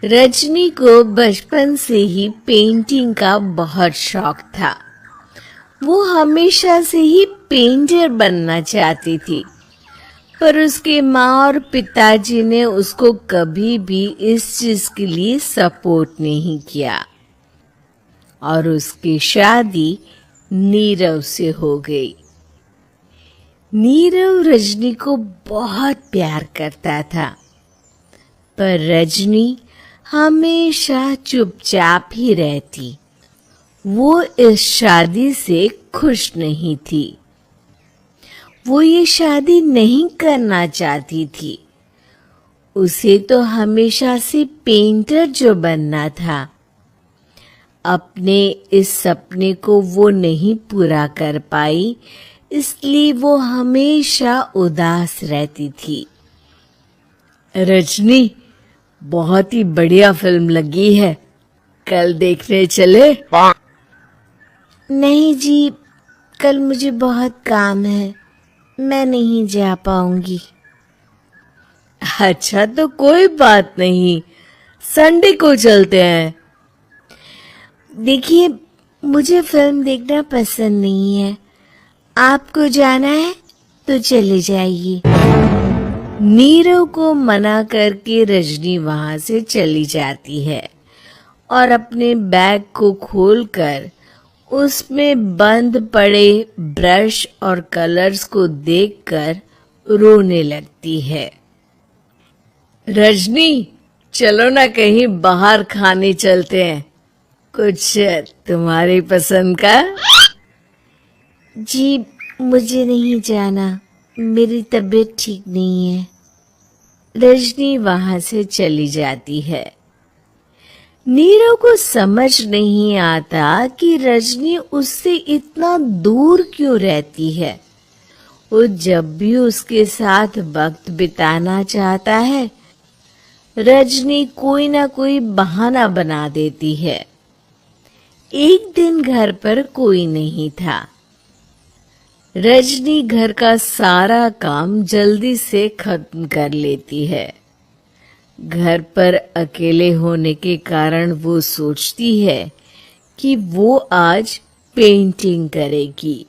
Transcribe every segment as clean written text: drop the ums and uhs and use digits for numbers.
रजनी को बचपन से ही पेंटिंग का बहुत शौक था। वो हमेशा से ही पेंटर बनना चाहती थी, पर उसके माँ और पिताजी ने उसको कभी भी इस चीज के लिए सपोर्ट नहीं किया और उसकी शादी नीरव से हो गई। नीरव रजनी को बहुत प्यार करता था, पर रजनी हमेशा चुपचाप ही रहती। वो इस शादी से खुश नहीं थी। वो ये शादी नहीं करना चाहती थी। उसे तो हमेशा से पेंटर जो बनना था। अपने इस सपने को वो नहीं पूरा कर पाई, इसलिए वो हमेशा उदास रहती थी। रजनी, बहुत ही बढ़िया फिल्म लगी है, कल देखने चले? नहीं जी, कल मुझे बहुत काम है, मैं नहीं जा पाऊंगी। अच्छा, तो कोई बात नहीं, संडे को चलते हैं। देखिए, मुझे फिल्म देखना पसंद नहीं है। आपको जाना है तो चले जाइए। नीरव को मना करके रजनी वहां से चली जाती है और अपने बैग को खोलकर उसमें बंद पड़े ब्रश और कलर्स को देखकर रोने लगती है। रजनी, चलो ना कहीं बाहर खाने चलते हैं, कुछ तुम्हारी पसंद का। जी, मुझे नहीं जाना, मेरी तबीयत ठीक नहीं है। रजनी वहां से चली जाती है। नीरव को समझ नहीं आता कि रजनी उससे इतना दूर क्यों रहती है। वो जब भी उसके साथ वक्त बिताना चाहता है, रजनी कोई ना कोई बहाना बना देती है। एक दिन घर पर कोई नहीं था। रजनी घर का सारा काम जल्दी से खत्म कर लेती है। घर पर अकेले होने के कारण वो सोचती है कि वो आज पेंटिंग करेगी।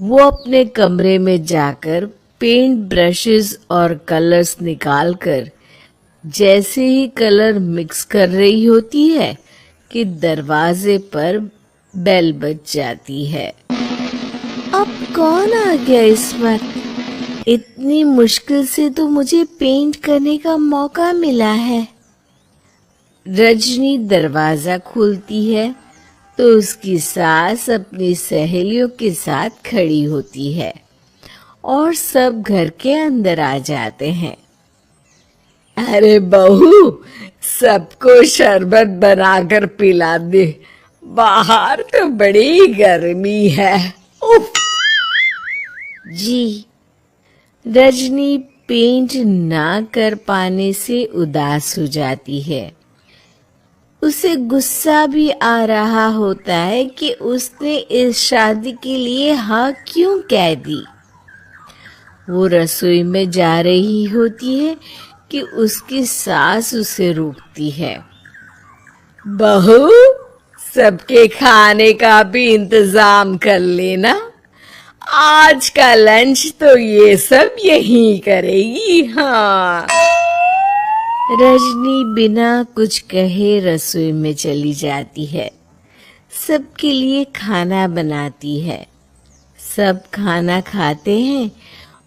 वो अपने कमरे में जाकर पेंट ब्रशेस और कलर्स निकालकर जैसे ही कलर मिक्स कर रही होती है कि दरवाजे पर बेल बज जाती है। अब कौन आ गया इस वक्त? इतनी मुश्किल से तो मुझे पेंट करने का मौका मिला है। रजनी दरवाजा खोलती है तो उसकी सास अपनी सहेलियों के साथ खड़ी होती है और सब घर के अंदर आ जाते हैं। अरे बहू, सबको शरबत बनाकर पिला दे, बाहर तो बड़ी गर्मी है। उफ। जी, रजनी पेंट ना कर पाने से उदास हो जाती है। उसे गुस्सा भी आ रहा होता है कि उसने इस शादी के लिए हाँ क्यों कह दी। वो रसोई में जा रही होती है कि उसकी सास उसे रोकती है। बहू, सबके खाने का भी इंतजाम कर लेना, आज का लंच तो ये सब यही करेगी। हाँ। रजनी बिना कुछ कहे रसोई में चली जाती है। सबके लिए खाना बनाती है। सब खाना खाते हैं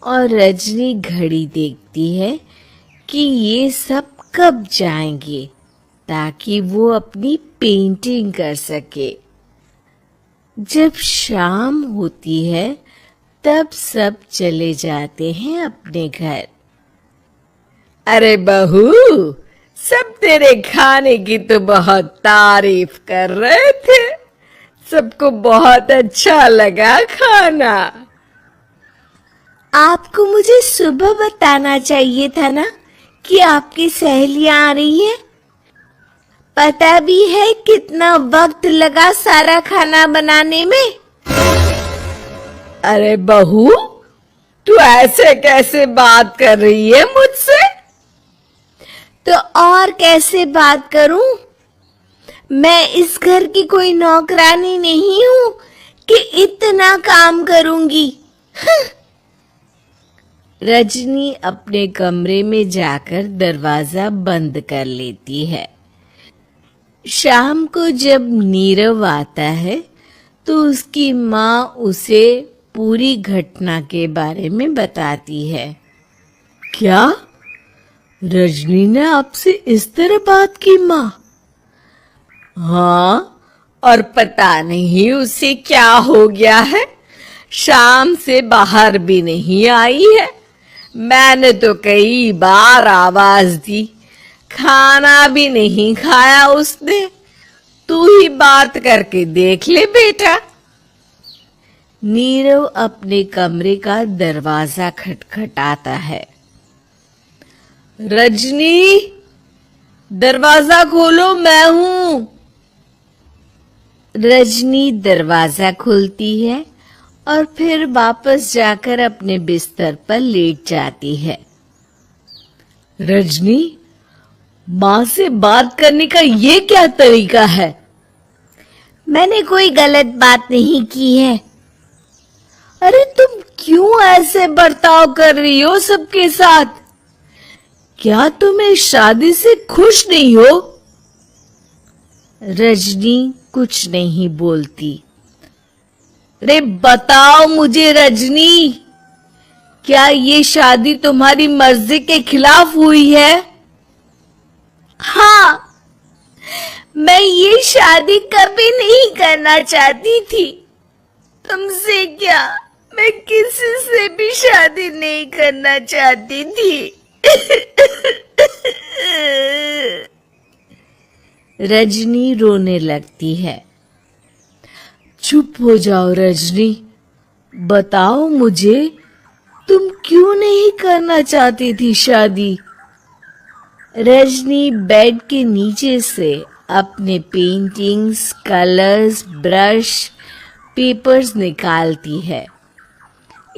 और रजनी घड़ी देखती है कि ये सब कब जाएंगे ताकि वो अपनी पेंटिंग कर सके। जब शाम होती है तब सब चले जाते हैं अपने घर। अरे बहू, सब तेरे खाने की तो बहुत तारीफ कर रहे थे, सबको बहुत अच्छा लगा खाना। आपको मुझे सुबह बताना चाहिए था ना कि आपकी सहेलियां आ रही हैं। पता भी है कितना वक्त लगा सारा खाना बनाने में। अरे बहू, तू ऐसे कैसे बात कर रही है मुझसे? तो और कैसे बात करूं? मैं इस घर की कोई नौकरानी नहीं हूं कि इतना काम करूंगी। रजनी अपने कमरे में जाकर दरवाजा बंद कर लेती है। शाम को जब नीरव आता है तो उसकी माँ उसे पूरी घटना के बारे में बताती है। क्या रजनी ने आपसे इस तरह बात की माँ? हाँ, और पता नहीं उसे क्या हो गया है, शाम से बाहर भी नहीं आई है। मैंने तो कई बार आवाज दी, खाना भी नहीं खाया उसने। तू ही बात करके देख ले बेटा। नीरव अपने कमरे का दरवाजा खटखटाता है। रजनी, दरवाजा खोलो, मैं हूं। रजनी दरवाजा खोलती है और फिर वापस जाकर अपने बिस्तर पर लेट जाती है। रजनी, माँ से बात करने का ये क्या तरीका है? मैंने कोई गलत बात नहीं की है। अरे तुम क्यों ऐसे बर्ताव कर रही हो सबके साथ? क्या तुम इस शादी से खुश नहीं हो? रजनी कुछ नहीं बोलती। अरे बताओ मुझे रजनी, क्या ये शादी तुम्हारी मर्जी के खिलाफ हुई है? हाँ, मैं ये शादी कभी नहीं करना चाहती थी। तुमसे क्या, मैं किसी से भी शादी नहीं करना चाहती थी। रजनी रोने लगती है। चुप हो जाओ रजनी, बताओ मुझे, तुम क्यों नहीं करना चाहती थी शादी? रजनी बेड के नीचे से अपने पेंटिंग्स, कलर्स, ब्रश, पेपर्स निकालती है।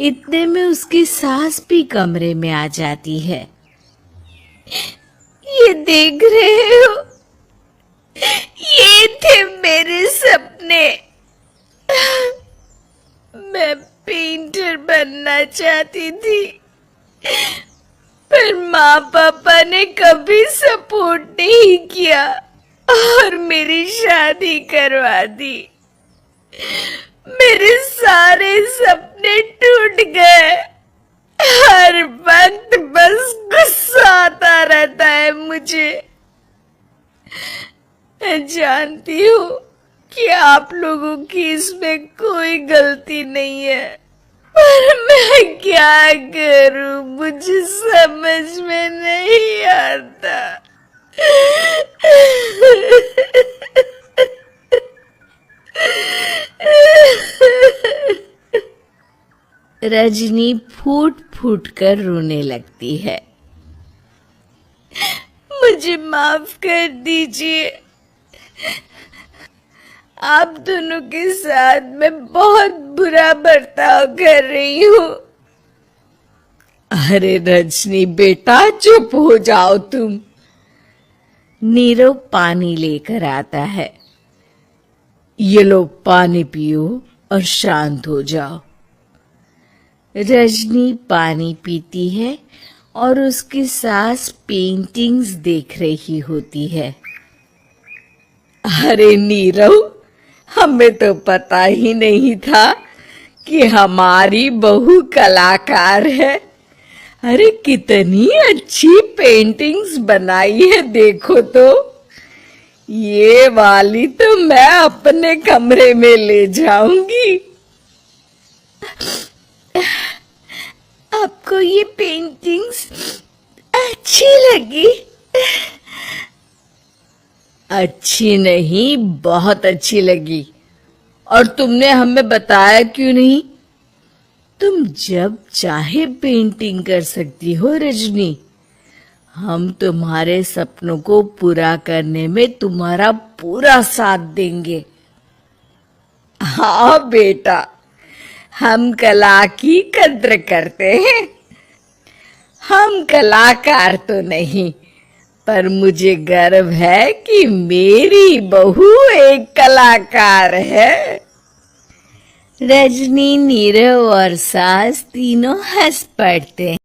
इतने में उसकी सास भी कमरे में आ जाती है। ये देख रहे हो, ये थे मेरे सपने। मैं पेंटर बनना चाहती थी, पर माँ पापा ने कभी सपोर्ट नहीं किया और मेरी शादी करवा दी। मेरे सारे सपने टूट गए। हर वक्त बस गुस्सा आता रहता है मुझे। मैं जानती हूँ कि आप लोगों की इसमें कोई गलती नहीं है, पर मैं क्या करूं, मुझे समझ में नहीं आता। रजनी फूट फूट कर रोने लगती है। मुझे माफ कर दीजिए, आप दोनों के साथ मैं बहुत बुरा बर्ताव कर रही हूँ। अरे रजनी बेटा, चुप हो जाओ तुम। नीरव पानी लेकर आता है। ये लो पानी पियो और शांत हो जाओ। रजनी पानी पीती है और उसकी सास पेंटिंग्स देख रही होती है। अरे नीरव, हमें तो पता ही नहीं था कि हमारी बहू कलाकार है। अरे कितनी अच्छी पेंटिंग्स बनाई है, देखो तो। ये वाली तो मैं अपने कमरे में ले जाऊंगी। आपको ये पेंटिंग्स अच्छी लगी? अच्छी नहीं, बहुत अच्छी लगी। और तुमने हमें बताया क्यों नहीं? तुम जब चाहे पेंटिंग कर सकती हो रजनी। हम तुम्हारे सपनों को पूरा करने में तुम्हारा पूरा साथ देंगे। हाँ बेटा, हम कला की कद्र करते हैं। हम कलाकार तो नहीं, पर मुझे गर्व है कि मेरी बहू एक कलाकार है। रजनी, नीरव और सास तीनों हंस पड़ते हैं।